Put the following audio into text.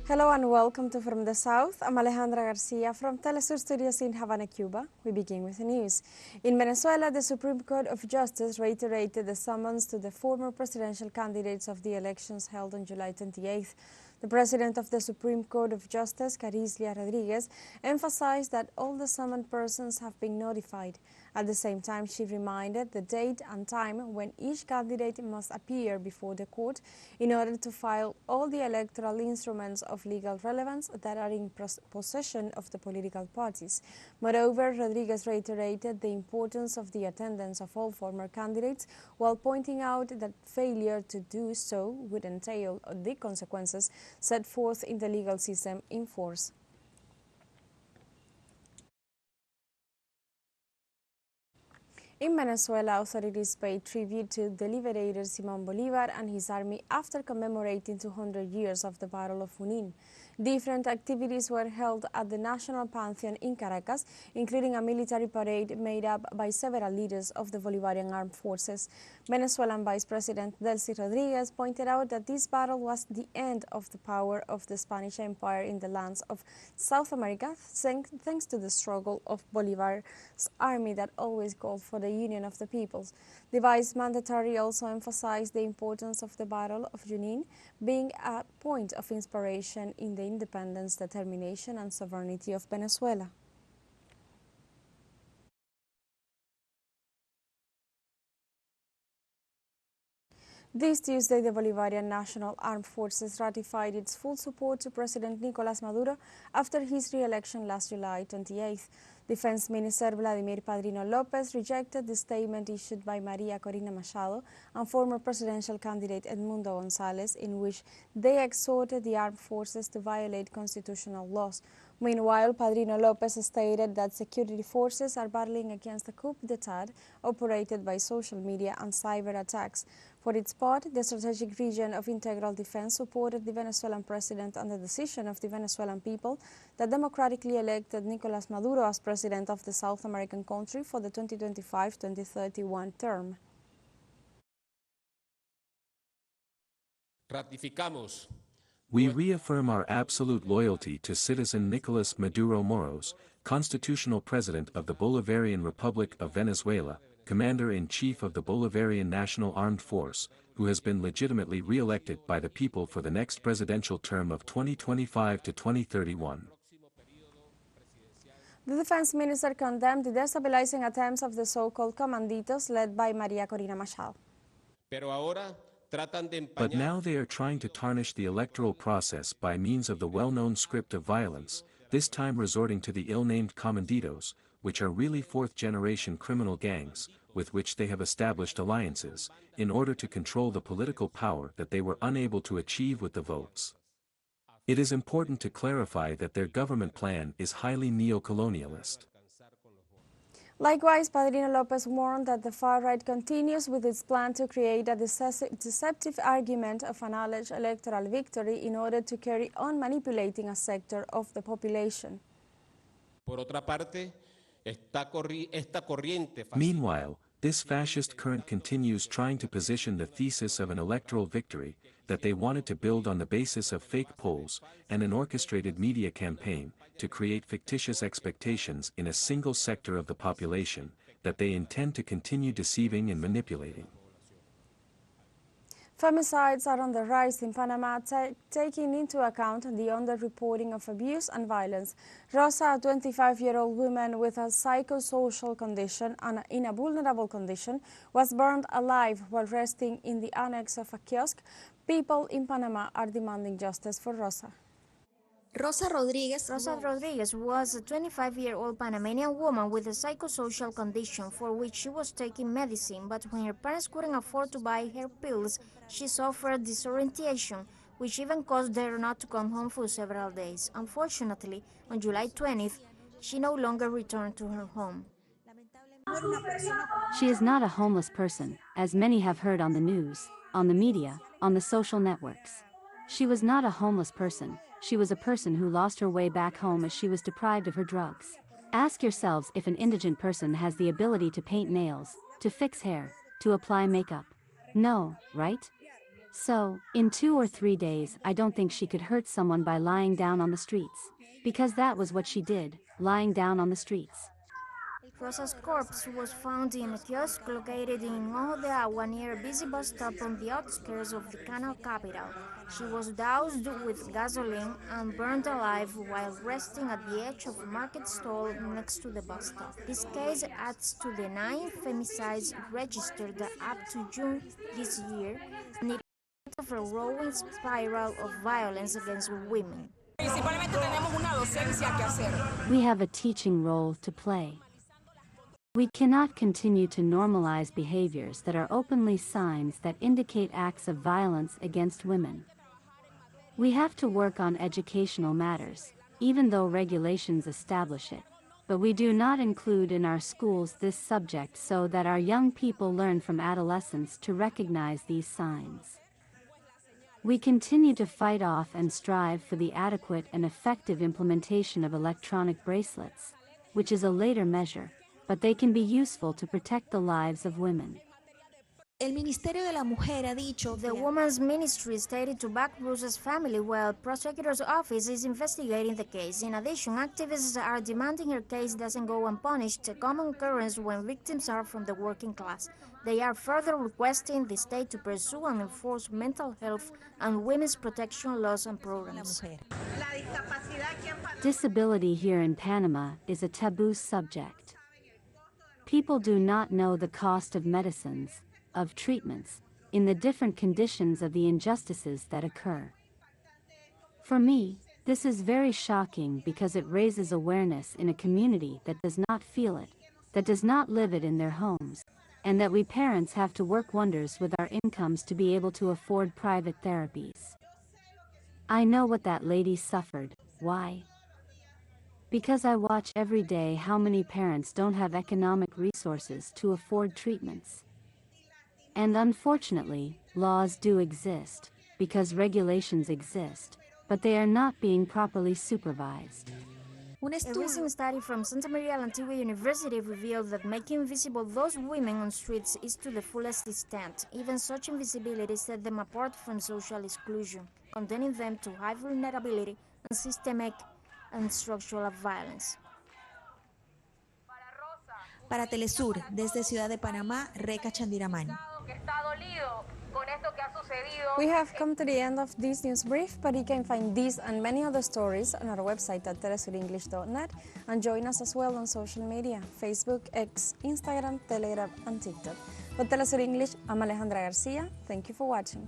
Hello and welcome to From the South. I'm Alejandra Garcia from TeleSUR Studios in Havana, Cuba. We begin with the news. In Venezuela, the Supreme Court of Justice reiterated the summons to the former presidential candidates of the elections held on July 28th. The President of the Supreme Court of Justice, Carislia Rodriguez, emphasized that all the summoned persons have been notified. At the same time, she reminded the date and time when each candidate must appear before the court in order to file all the electoral instruments of legal relevance that are in possession of the political parties. Moreover, Rodriguez reiterated the importance of the attendance of all former candidates, while pointing out that failure to do so would entail the consequences set forth in the legal system in force. In Venezuela, authorities paid tribute to the liberator Simón Bolívar and his army after commemorating 200 years of the Battle of Junín. Different activities were held at the National Pantheon in Caracas, including a military parade made up by several leaders of the Bolivarian Armed Forces. Venezuelan Vice President Delcy Rodriguez pointed out that this battle was the end of the power of the Spanish Empire in the lands of South America, thanks to the struggle of Bolivar's army that always called for the union of the peoples. The vice mandatory also emphasized the importance of the Battle of Junín being a point of inspiration in the independence, determination, and sovereignty of Venezuela. This Tuesday, the Bolivarian National Armed Forces ratified its full support to President Nicolás Maduro after his re-election last July 28th. Defense Minister Vladimir Padrino López rejected the statement issued by María Corina Machado and former presidential candidate Edmundo González, in which they exhorted the armed forces to violate constitutional laws. Meanwhile, Padrino López stated that security forces are battling against a coup d'état operated by social media and cyber attacks. For its part, the Strategic Region of Integral Defense supported the Venezuelan president and the decision of the Venezuelan people that democratically elected Nicolás Maduro as president of the South American country for the 2025-2031 term. Ratificamos. We reaffirm our absolute loyalty to citizen Nicolás Maduro Moros, constitutional president of the Bolivarian Republic of Venezuela, Commander-in-Chief of the Bolivarian National Armed Force, who has been legitimately re-elected by the people for the next presidential term of 2025 to 2031. The defense minister condemned the destabilizing attempts of the so-called comanditos led by María Corina Machado. But now they are trying to tarnish the electoral process by means of the well-known script of violence, this time resorting to the ill-named comanditos, which are really fourth-generation criminal gangs, with which they have established alliances, in order to control the political power that they were unable to achieve with the votes. It is important to clarify that their government plan is highly neo-colonialist. Likewise, Padrino López warned that the far right continues with its plan to create a deceptive argument of an alleged electoral victory in order to carry on manipulating a sector of the population. Meanwhile, this fascist current continues trying to position the thesis of an electoral victory, that they wanted to build on the basis of fake polls and an orchestrated media campaign, to create fictitious expectations in a single sector of the population, that they intend to continue deceiving and manipulating. Femicides are on the rise in Panama, taking into account the underreporting of abuse and violence. Rosa, a 25-year-old woman with a psychosocial condition and in a vulnerable condition, was burned alive while resting in the annex of a kiosk. People in Panama are demanding justice for Rosa. Rosa Rodriguez was a 25-year-old Panamanian woman with a psychosocial condition for which she was taking medicine, but when her parents couldn't afford to buy her pills, she suffered disorientation, which even caused her not to come home for several days. Unfortunately, on July 20th, she no longer returned to her home. She is not a homeless person, as many have heard on the news, on the media, on the social networks. She was not a homeless person. She was a person who lost her way back home as she was deprived of her drugs. Ask yourselves if an indigent person has the ability to paint nails, to fix hair, to apply makeup. No, right? So, in 2 or 3 days, I don't think she could hurt someone by lying down on the streets. Because that was what she did, lying down on the streets. Rosa's corpse was found in a kiosk located in Ojo de Agua near a busy bus stop on the outskirts of the canal capital. She was doused with gasoline and burned alive while resting at the edge of a market stall next to the bus stop. This case adds to the 9 femicides registered up to June this year, and it is part of a growing spiral of violence against women. We have a teaching role to play. We cannot continue to normalize behaviors that are openly signs that indicate acts of violence against women. We have to work on educational matters, even though regulations establish it, but we do not include in our schools this subject so that our young people learn from adolescence to recognize these signs. We continue to fight off and strive for the adequate and effective implementation of electronic bracelets, which is a later measure, but they can be useful to protect the lives of women. El Ministerio de la Mujer ha dicho The Women's Ministry stated to back Rosa's family while prosecutor's office is investigating the case. In addition, activists are demanding her case doesn't go unpunished, a common occurrence when victims are from the working class. They are further requesting the state to pursue and enforce mental health and women's protection laws and programs. Disability here in Panama is a taboo subject. People do not know the cost of medicines, of treatments, in the different conditions of the injustices that occur. For me, this is very shocking because it raises awareness in a community that does not feel it, that does not live it in their homes, and that we parents have to work wonders with our incomes to be able to afford private therapies. I know what that lady suffered. Why? Because I watch every day how many parents don't have economic resources to afford treatments. And unfortunately, laws do exist, because regulations exist, but they are not being properly supervised. A recent study from Santa Maria La Antigua University revealed that making visible those women on streets is to the fullest extent. Even such invisibility set them apart from social exclusion, condemning them to high vulnerability and systemic and structural violence. Para TeleSUR, desde Ciudad de Panamá, Reca Chandiramani. We have come to the end of this news brief, but you can find these and many other stories on our website at telesurenglish.net and join us as well on social media, Facebook, X, Instagram, Telegram and TikTok. For TeleSUR English, I'm Alejandra Garcia. Thank you for watching.